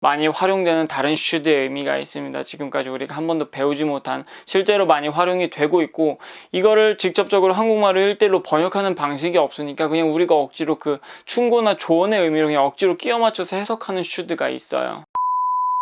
많이 활용되는 다른 should의 의미가 있습니다. 지금까지 우리가 한 번도 배우지 못한, 실제로 많이 활용이 되고 있고, 이거를 직접적으로 한국말로 1대1로 번역하는 방식이 없으니까 그냥 우리가 억지로 그 충고나 조언의 의미로 그냥 억지로 끼워 맞춰서 해석하는 should가 있어요.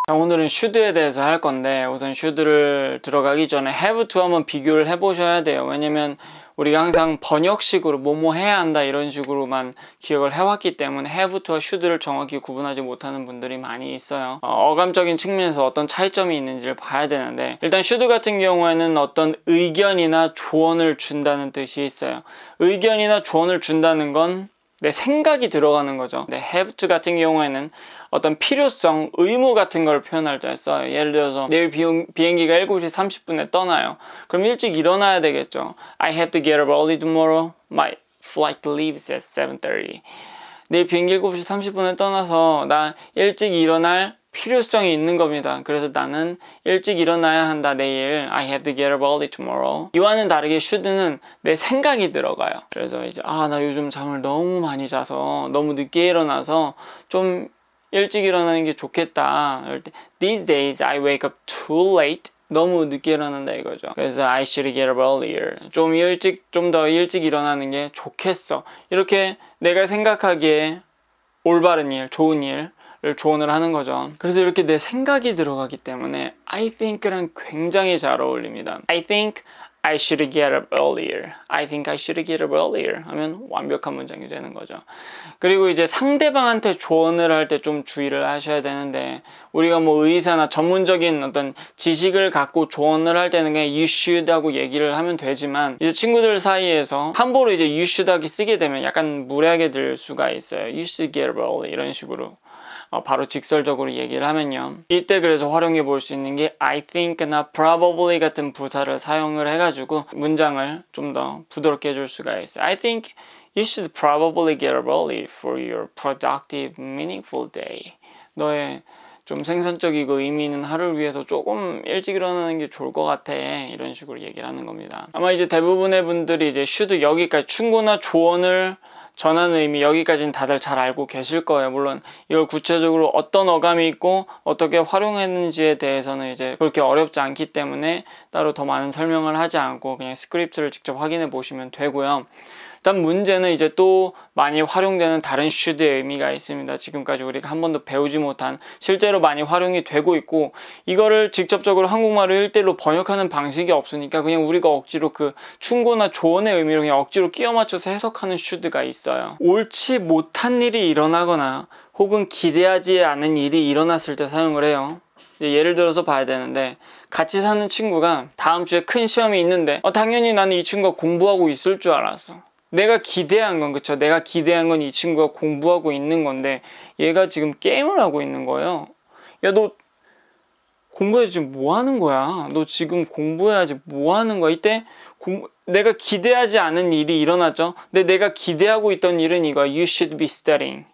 자, 오늘은 should에 대해서 할 건데, 우선 should를 들어가기 전에 have to 한번 비교를 해보셔야 돼요. 왜냐면 우리가 항상 번역식으로 뭐뭐 해야 한다 이런 식으로만 기억을 해왔기 때문에 have to와 should를 정확히 구분하지 못하는 분들이 많이 있어요. 어감적인 측면에서 어떤 차이점이 있는지를 봐야 되는데, 일단 should 같은 경우에는 어떤 의견이나 조언을 준다는 뜻이 있어요. 의견이나 조언을 준다는 건 내 생각이 들어가는 거죠. have to 같은 경우에는 어떤 필요성, 의무 같은 걸 표현할 때 써요. 예를 들어서 내일 비행기가 7시 30분에 떠나요. 그럼 일찍 일어나야 되겠죠. I have to get up early tomorrow. My flight leaves at 7:30. 내일 비행기 7시 30분에 떠나서 나 일찍 일어날 필요성이 있는 겁니다. 그래서 나는 일찍 일어나야 한다 내일. I have to get up early tomorrow. 이와는 다르게 should는 내 생각이 들어가요. 그래서 이제 나 요즘 잠을 너무 많이 자서 너무 늦게 일어나서 좀 일찍 일어나는 게 좋겠다. These days I wake up too late. 너무 늦게 일어난다 이거죠. 그래서 I should get up earlier. 좀 더 일찍 일어나는 게 좋겠어. 이렇게 내가 생각하기에 올바른 일, 좋은 일을 조언을 하는 거죠. 그래서 이렇게 내 생각이 들어가기 때문에 I think랑 굉장히 잘 어울립니다. I think I should get up earlier. I think I should get up earlier 하면 완벽한 문장이 되는 거죠. 그리고 이제 상대방한테 조언을 할 때 좀 주의를 하셔야 되는데, 우리가 뭐 의사나 전문적인 어떤 지식을 갖고 조언을 할 때는 그냥 you should 하고 얘기를 하면 되지만, 이제 친구들 사이에서 함부로 이제 you should 하기 쓰게 되면 약간 무례하게 들 수가 있어요. You should get up early 이런 식으로 바로 직설적으로 얘기를 하면요. 이때 그래서 활용해 볼 수 있는 게 I think나 probably 같은 부사를 사용을 해가지고 문장을 좀 더 부드럽게 해줄 수가 있어요. I think you should probably get up early for your productive, meaningful day. 너의 좀 생산적이고 의미 있는 하루를 위해서 조금 일찍 일어나는 게 좋을 것 같아. 이런 식으로 얘기를 하는 겁니다. 아마 이제 대부분의 분들이 이제 should 여기까지 충고나 조언을 전하는 의미 여기까지는 다들 잘 알고 계실 거예요. 물론 이걸 구체적으로 어떤 어감이 있고 어떻게 활용했는지에 대해서는 이제 그렇게 어렵지 않기 때문에 따로 더 많은 설명을 하지 않고 그냥 스크립트를 직접 확인해 보시면 되고요. 일단 문제는 이제 또 많이 활용되는 다른 should의 의미가 있습니다. 지금까지 우리가 한 번도 배우지 못한, 실제로 많이 활용이 되고 있고, 이거를 직접적으로 한국말로 1대1로 번역하는 방식이 없으니까 그냥 우리가 억지로 그 충고나 조언의 의미로 그냥 억지로 끼워 맞춰서 해석하는 should가 있어요. 옳지 못한 일이 일어나거나 혹은 기대하지 않은 일이 일어났을 때 사용을 해요. 예를 들어서 봐야 되는데, 같이 사는 친구가 다음 주에 큰 시험이 있는데 당연히 나는 이 친구가 공부하고 있을 줄 알았어. 내가 기대한 건, 그쵸? 내가 기대한 건 이 친구가 공부하고 있는 건데 얘가 지금 게임을 하고 있는 거예요. 야, 너 공부해야지 지금 뭐 하는 거야? 너 지금 공부해야지 뭐 하는 거야? 이때 내가 기대하지 않은 일이 일어났죠? 근데 내가 기대하고 있던 일은 이거야. You should be studying.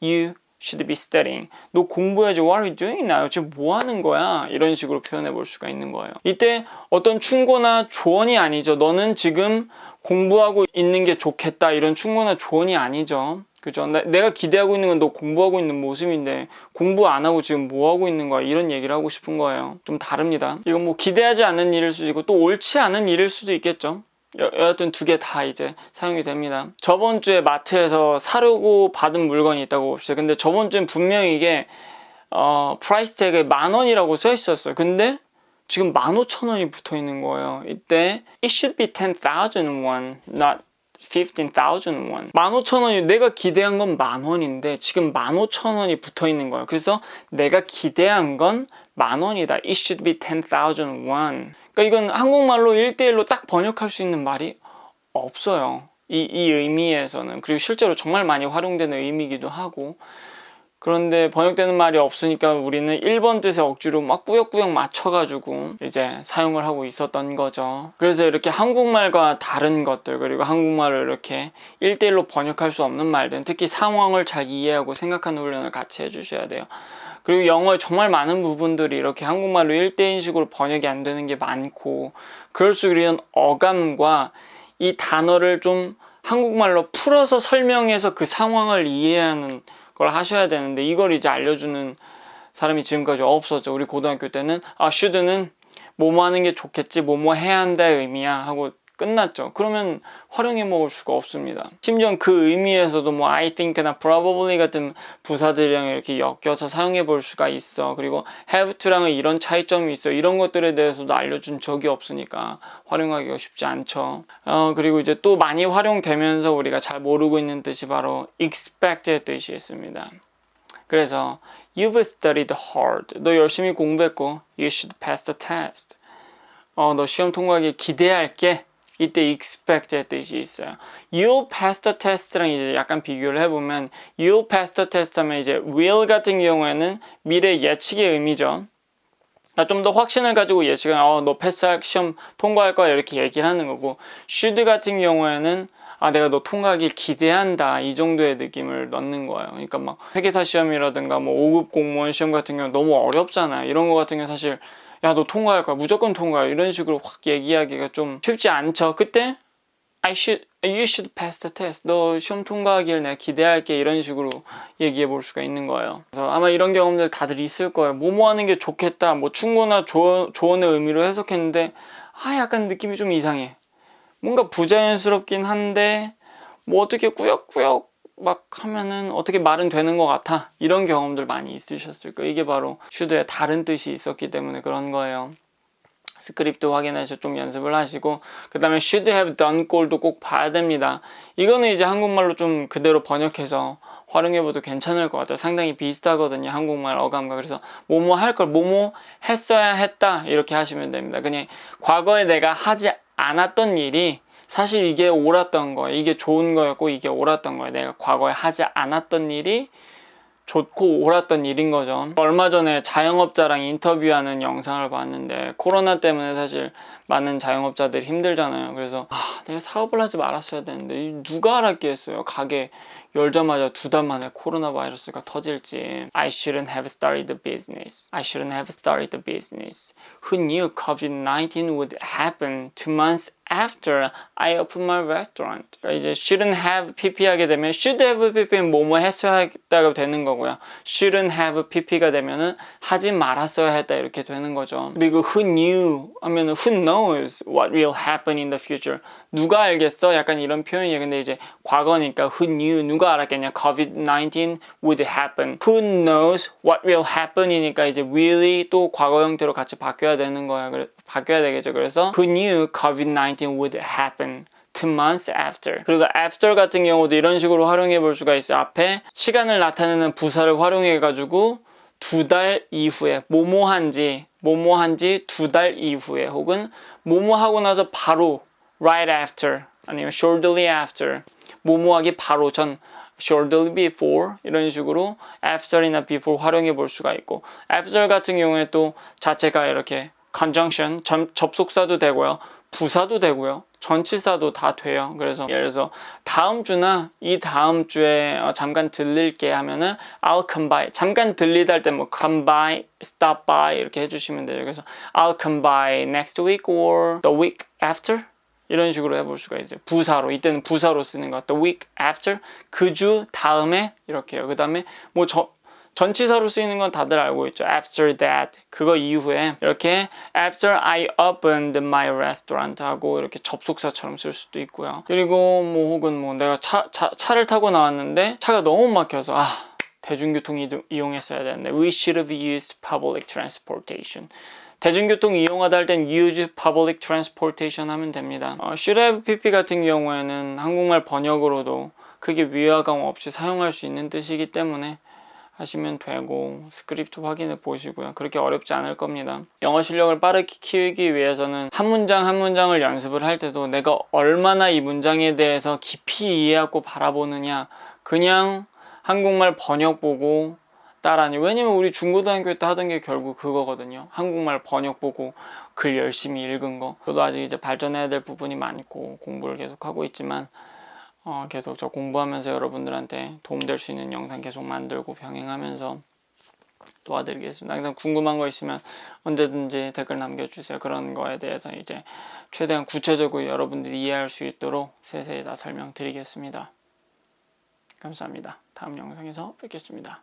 You should be studying. 너 공부해야지. What are you doing now? 지금 뭐 하는 거야? 이런 식으로 표현해 볼 수가 있는 거예요. 이때 어떤 충고나 조언이 아니죠. 너는 지금 공부하고 있는 게 좋겠다. 이런 충고나 조언이 아니죠. 그죠? 내가 기대하고 있는 건 너 공부하고 있는 모습인데 공부 안 하고 지금 뭐 하고 있는 거야? 이런 얘기를 하고 싶은 거예요. 좀 다릅니다. 이건 뭐 기대하지 않는 일일 수도 있고 또 옳지 않은 일일 수도 있겠죠. 여하튼 두 개 다 이제 사용이 됩니다. 저번 주에 마트에서 사려고 받은 물건이 있다고 봅시다. 근데 저번 주엔 분명히 이게 프라이스 태그에 10,000원이라고 써 있었어요. 근데 지금 15,000원이 붙어 있는 거예요. 이때 it should be 10,000 won, not 15,000 won. 15,000원이, 내가 기대한 건 10,000원인데 지금 15,000원이 붙어 있는 거예요. 그래서 내가 기대한 건 10,000원이다. It should be 10,000 won. 그러니까 이건 한국말로 1대1로 딱 번역할 수 있는 말이 없어요. 이 의미에서는. 그리고 실제로 정말 많이 활용되는 의미이기도 하고. 그런데 번역되는 말이 없으니까 우리는 1번 뜻에 억지로 막 꾸역꾸역 맞춰가지고 이제 사용을 하고 있었던 거죠. 그래서 이렇게 한국말과 다른 것들, 그리고 한국말을 이렇게 1대1로 번역할 수 없는 말들, 특히 상황을 잘 이해하고 생각하는 훈련을 같이 해주셔야 돼요. 그리고 영어의 정말 많은 부분들이 이렇게 한국말로 1대1식으로 번역이 안 되는 게 많고, 그럴수록 이런 어감과 이 단어를 좀 한국말로 풀어서 설명해서 그 상황을 이해하는 걸 하셔야 되는데, 이걸 이제 알려주는 사람이 지금까지 없었죠. 우리 고등학교 때는 should는 뭐뭐 하는 게 좋겠지, 뭐뭐 해야 한다의 의미야 하고 끝났죠. 그러면 활용해 먹을 수가 없습니다. 심지어 그 의미에서도 뭐 I think나 probably 같은 부사들이랑 이렇게 엮여서 사용해 볼 수가 있어. 그리고 have to랑은 이런 차이점이 있어. 이런 것들에 대해서도 알려준 적이 없으니까 활용하기가 쉽지 않죠. 그리고 이제 또 많이 활용되면서 우리가 잘 모르고 있는 뜻이 바로 expect의 뜻이 있습니다. 그래서 you've studied hard. 너 열심히 공부했고 you should pass the test. 너 시험 통과하길 기대할게. 이때 expect의 뜻이 있어요. You'll pass the test랑 이제 약간 비교를 해보면 You'll pass the test 하면 이제 will 같은 경우에는 미래 예측의 의미죠. 좀 더 확신을 가지고 예측은 너 패스할 시험 통과할 거야 이렇게 얘기를 하는 거고 should 같은 경우에는 내가 너 통과하길 기대한다 이 정도의 느낌을 넣는 거예요. 그러니까 막 회계사 시험이라든가 뭐 5급 공무원 시험 같은 경우는 너무 어렵잖아요. 이런 거 같은 경우 사실 야, 너 통과할 거야. 무조건 통과해. 이런 식으로 확 얘기하기가 좀 쉽지 않죠. 그때 you should pass the test. 너 시험 통과하길 내가 기대할게. 이런 식으로 얘기해 볼 수가 있는 거예요. 그래서 아마 이런 경험들 다들 있을 거예요. 뭐뭐 하는 게 좋겠다. 뭐 충고나 조언의 의미로 해석했는데 약간 느낌이 좀 이상해. 뭔가 부자연스럽긴 한데 뭐 어떻게 꾸역꾸역 막 하면은 어떻게 말은 되는 것 같아. 이런 경험들 많이 있으셨을 거예요. 이게 바로 should의 다른 뜻이 있었기 때문에 그런 거예요. 스크립트 확인해서 좀 연습을 하시고 그 다음에 should have done 꼴도 꼭 봐야 됩니다. 이거는 이제 한국말로 좀 그대로 번역해서 활용해봐도 괜찮을 것 같아요. 상당히 비슷하거든요. 한국말 어감과. 그래서 뭐뭐 할 걸 뭐뭐 했어야 했다 이렇게 하시면 됩니다. 그냥 과거에 내가 하지 않았던 일이 사실 이게 옳았던 거예요. 이게 좋은 거였고 이게 옳았던 거예요. 내가 과거에 하지 않았던 일이 좋고 옳았던 일인 거죠. 얼마 전에 자영업자랑 인터뷰하는 영상을 봤는데 코로나 때문에 사실 많은 자영업자들이 힘들잖아요. 그래서 내가 사업을 하지 말았어야 되는데 누가 알았겠어요. 가게 열자마자 2달 만에 코로나 바이러스가 터질지. I shouldn't have started the business. I shouldn't have started the business. Who knew COVID-19 would happen 2 months after I opened my restaurant. 그러니까 이제 shouldn't have pp 하게 되면 should have pp는 뭐뭐 했어야 했다가 되는 거고요. shouldn't have pp가 되면은 하지 말았어야 했다 이렇게 되는 거죠. 그리고 who knew 하면은 who knows what will happen in the future. 누가 알겠어? 약간 이런 표현이에요. 근데 이제 과거니까 who knew 누가 알았겠냐? COVID-19 would happen. Who knows what will happen 이니까 이제 will이 또 과거 형태로 같이 바뀌어야 되는 거야. 바뀌어야 되겠죠. 그래서 who knew COVID-19 would happen 2 months after. 그리고 after 같은 경우도 이런 식으로 활용해 볼 수가 있어요. 앞에 시간을 나타내는 부사를 활용해 가지고 2달 이후에 뭐뭐한지 2달 이후에 혹은 뭐뭐하고 나서 바로 right after 아니면 shortly after 뭐뭐하기 바로 전 shortly before 이런 식으로 after이나 before 활용해 볼 수가 있고 after 같은 경우에 또 자체가 이렇게 conjunction 접속사도 되고요. 부사도 되고요. 전치사도 다 돼요. 그래서 예를 들어서 다음 주나 이 다음 주에 잠깐 들릴게 하면은 I'll come by. 잠깐 들리다 할 때 뭐 come by, stop by 이렇게 해주시면 돼요. 그래서 I'll come by next week or the week after 이런 식으로 해볼 수가 있어요. 부사로 이때는 부사로 쓰는 거. The week after 그 주 다음에 이렇게요. 그 다음에 뭐 전치사로 쓰이는 건 다들 알고 있죠. After that 그거 이후에 이렇게 After I opened my restaurant 하고 이렇게 접속사처럼 쓸 수도 있고요. 그리고 뭐 혹은 뭐 내가 차를 타고 나왔는데 차가 너무 막혀서 대중교통 이용했어야 되는데 We should have used public transportation. 대중교통 이용하다 할 땐 use public transportation 하면 됩니다. should have pp 같은 경우에는 한국말 번역으로도 크게 위화감 없이 사용할 수 있는 뜻이기 때문에 하시면 되고 스크립트 확인해 보시고요. 그렇게 어렵지 않을 겁니다. 영어 실력을 빠르게 키우기 위해서는 한 문장 한 문장을 연습을 할 때도 내가 얼마나 이 문장에 대해서 깊이 이해하고 바라보느냐 그냥 한국말 번역 보고 따라하니 왜냐면 우리 중고등학교 때 하던 게 결국 그거거든요. 한국말 번역 보고 글 열심히 읽은 거. 저도 아직 이제 발전해야 될 부분이 많고 공부를 계속 하고 있지만 계속 저 공부하면서 여러분들한테 도움될 수 있는 영상 계속 만들고 병행하면서 도와드리겠습니다. 항상 궁금한 거 있으면 언제든지 댓글 남겨주세요. 그런 거에 대해서 이제 최대한 구체적으로 여러분들이 이해할 수 있도록 세세히 다 설명드리겠습니다. 감사합니다. 다음 영상에서 뵙겠습니다.